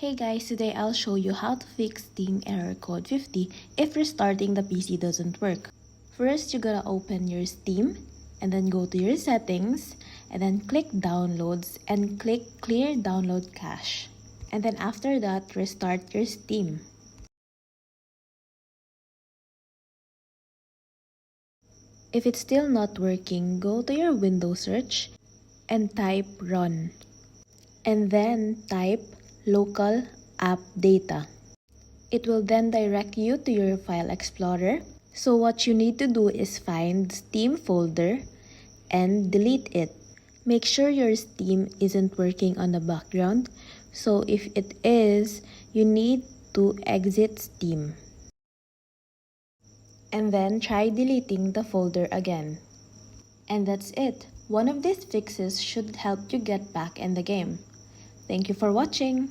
Hey guys, today I'll show you how to fix Steam error code 50 if restarting the PC doesn't work. First, you gotta open your Steam and then go to your settings and then click downloads and click clear download cache. And then after that, restart your Steam. If it's still not working, go to your Windows search and type run. And then type local app data. It will then direct you to your file explorer. So what you need to do is find Steam folder and delete it. Make sure your Steam isn't working on the background. So if it is, you need to exit Steam. And then try deleting the folder again. And that's it. One of these fixes should help you get back in the game. Thank you for watching.